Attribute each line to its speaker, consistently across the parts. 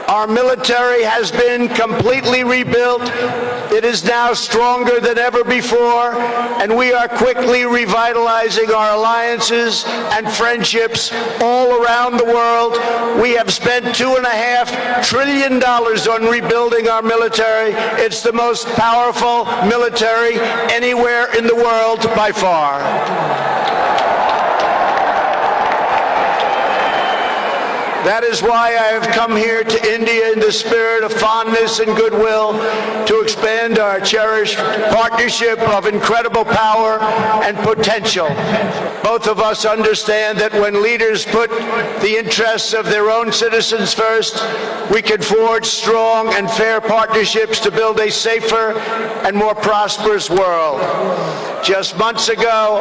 Speaker 1: Our military has been completely rebuilt. It is now stronger than ever before, and we are quickly revitalizing our alliances and friendships all around the world. We have spent $2.5 trillion on rebuilding our military. It's the most powerful military anywhere in the world by far. That is why I have come here to India in the spirit of fondness and goodwill to expand our cherished partnership of incredible power and potential. Both of us understand that when leaders put the interests of their own citizens first, we can forge strong and fair partnerships to build a safer and more prosperous world. Just months ago,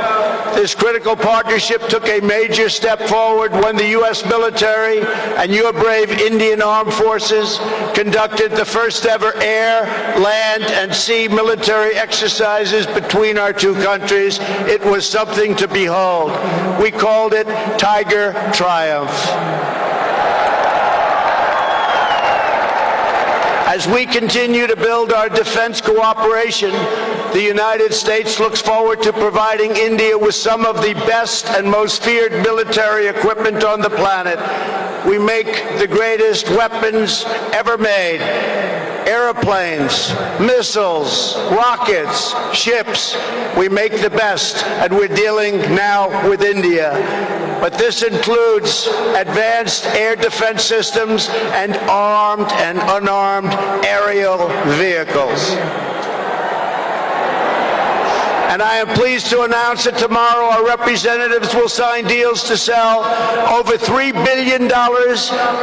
Speaker 1: this critical partnership took a major step forward when the U.S. military and your brave Indian Armed Forces conducted the first ever air, land, and sea military exercises between our two countries. It was something to behold. We called it Tiger Triumph. As we continue to build our defense cooperation, the United States looks forward to providing India with some of the best and most feared military equipment on the planet. We make the greatest weapons ever made: airplanes, missiles, rockets, ships. We make the best, and we're dealing now with India. But this includes advanced air defense systems and armed and unarmed aerial vehicles. And I am pleased to announce that tomorrow our representatives will sign deals to sell over $3 billion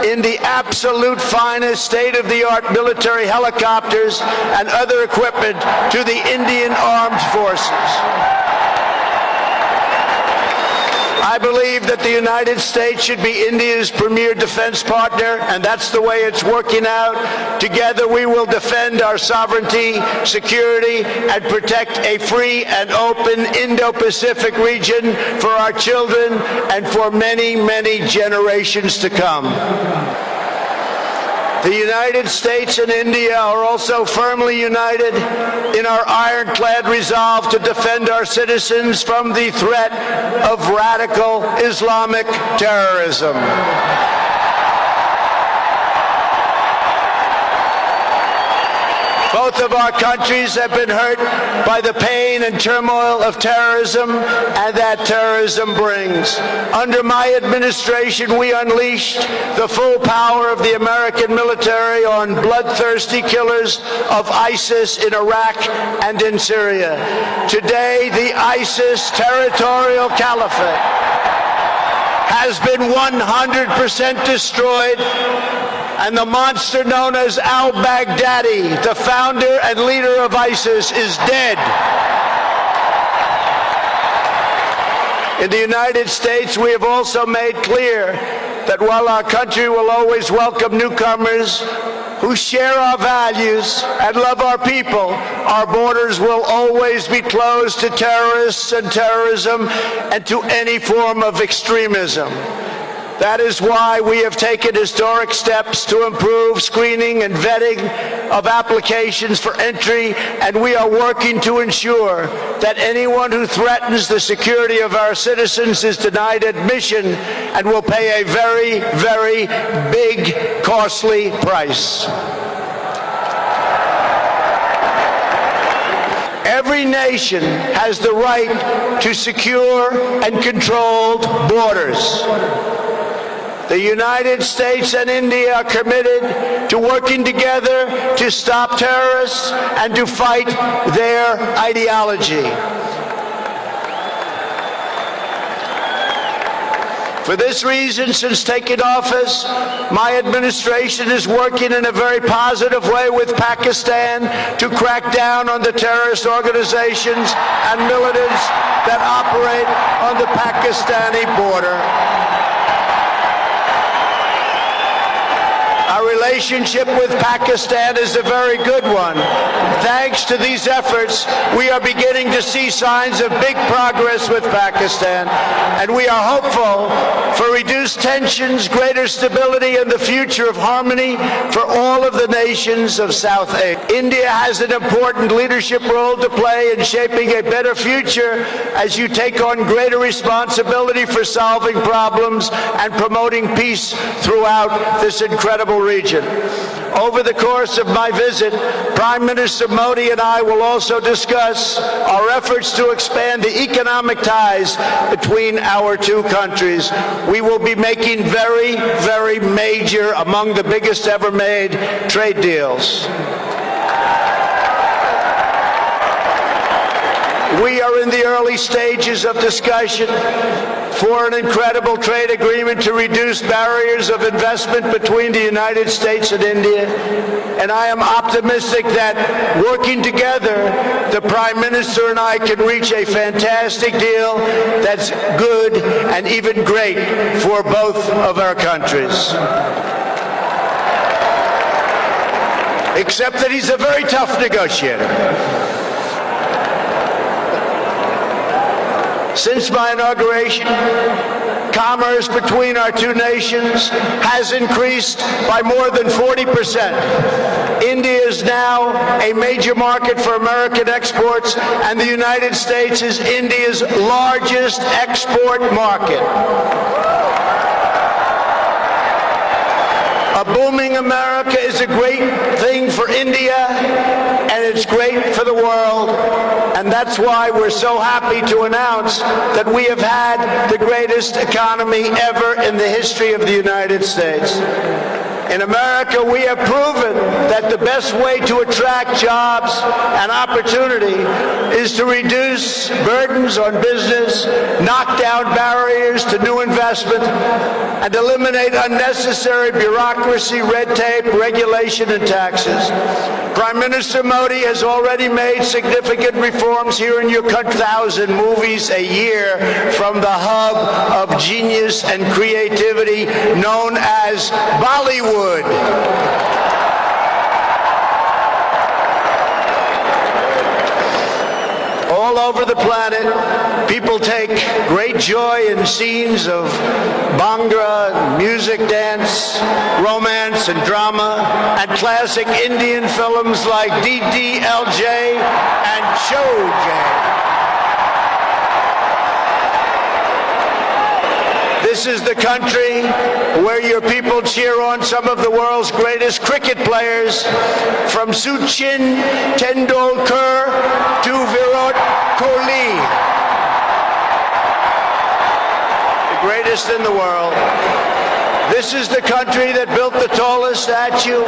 Speaker 1: in the absolute finest state-of-the-art military helicopters and other equipment to the Indian Armed Forces. I believe that the United States should be India's premier defense partner, and that's the way it's working out. Together we will defend our sovereignty, security, and protect a free and open Indo-Pacific region for our children and for many, many generations to come. The United States and India are also firmly united in our ironclad resolve to defend our citizens from the threat of radical Islamic terrorism. Both of our countries have been hurt by the pain and turmoil of terrorism and that terrorism brings. Under my administration, we unleashed the full power of the American military on bloodthirsty killers of ISIS in Iraq and in Syria. Today, the ISIS territorial caliphate has been 100% destroyed, and the monster known as al-Baghdadi, the founder and leader of ISIS, is dead. In the United States, we have also made clear that while our country will always welcome newcomers who share our values and love our people, our borders will always be closed to terrorists and terrorism and to any form of extremism. That is why we have taken historic steps to improve screening and vetting of applications for entry, and we are working to ensure that anyone who threatens the security of our citizens is denied admission and will pay a very, very big, costly price. Every nation has the right to secure and controlled borders. The United States and India are committed to working together to stop terrorists and to fight their ideology. For this reason, since taking office, my administration is working in a very positive way with Pakistan to crack down on the terrorist organizations and militants that operate on the Pakistani border. Our relationship with Pakistan is a very good one. Thanks to these efforts, we are beginning to see signs of big progress with Pakistan, and we are hopeful for reduced tensions, greater stability, and the future of harmony for all of the nations of South Asia. India has an important leadership role to play in shaping a better future as you take on greater responsibility for solving problems and promoting peace throughout this incredible region. Over the course of my visit, Prime Minister Modi and I will also discuss our efforts to expand the economic ties between our two countries. We will be making very, very major, among the biggest ever made, trade deals. We are in the early stages of discussion for an incredible trade agreement to reduce barriers of investment between the United States and India. And I am optimistic that working together, the Prime Minister and I can reach a fantastic deal that's good and even great for both of our countries. Except that he's a very tough negotiator. Since my inauguration, commerce between our two nations has increased by more than 40%. India is now a major market for American exports, and the United States is India's largest export market. A booming America is a great thing for India, and it's great for the world. And that's why we're so happy to announce that we have had the greatest economy ever in the history of the United States. In America, we have proven that the best way to attract jobs and opportunity is to reduce burdens on business, knock down barriers to new investment, and eliminate unnecessary bureaucracy, red tape, regulation, and taxes. Prime Minister Modi has already made significant reforms here in your country. 1,000 movies a year from the hub of genius and creativity known as Bollywood. All over the planet, people take great joy in scenes of Bhangra, music, dance, romance, and drama, and classic Indian films like DDLJ and Chojai. This is the country where your people cheer on some of the world's greatest cricket players, from Sachin Tendulkar to Virat Kohli, the greatest in the world. This is the country that built the tallest statue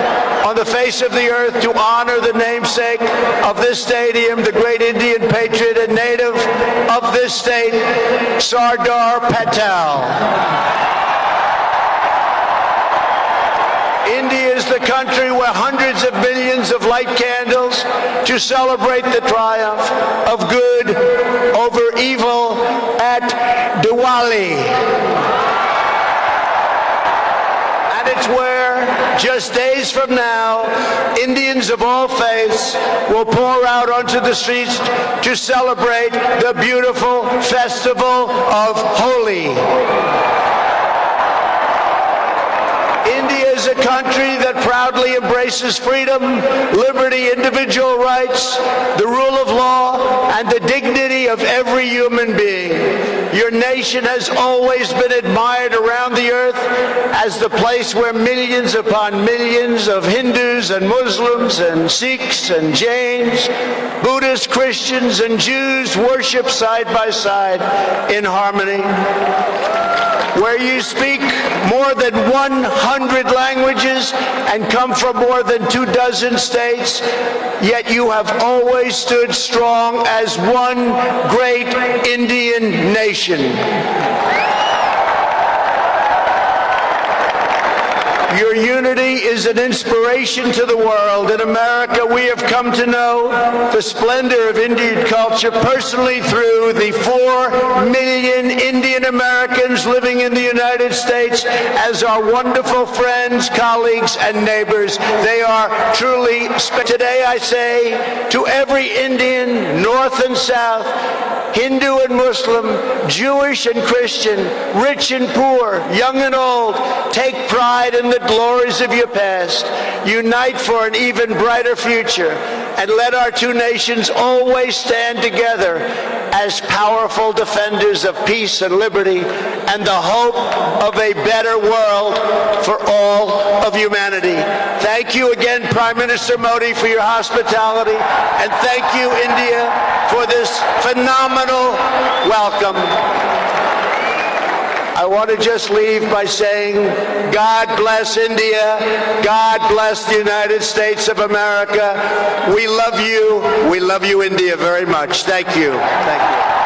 Speaker 1: on the face of the earth to honor the namesake of this stadium, the great Indian patriot and native of this state, Sardar Patel. India is the country where hundreds of millions of light candles to celebrate the triumph of good over evil at Diwali. It's where, just days from now, Indians of all faiths will pour out onto the streets to celebrate the beautiful festival of Holi. India is a country that proudly embraces freedom, liberty, individual rights, the rule of law, and the dignity of every human being. Your nation has always been admired around the earth as the place where millions upon millions of Hindus and Muslims and Sikhs and Jains, Buddhists, Christians, and Jews worship side by side in harmony. Where you speak more than 100 languages and come from more than 24 states, yet you have always stood strong as one great Indian nation. Your unity is an inspiration to the world. In America, we have come to know the splendor of Indian culture personally through the 4 million Indian Americans living in the United States as our wonderful friends, colleagues, and neighbors. They are truly special. Today I say to every Indian, North and South, Hindu and Muslim, Jewish and Christian, rich and poor, young and old, take pride in the glories of your past. Unite for an even brighter future, and let our two nations always stand together as powerful defenders of peace and liberty and the hope of a better world for all of humanity. Thank you again, Prime Minister Modi, for your hospitality, and thank you, India, for this phenomenal welcome. I want to just leave by saying, God bless India. God bless the United States of America. We love you. We love you, India, very much. Thank you. Thank you.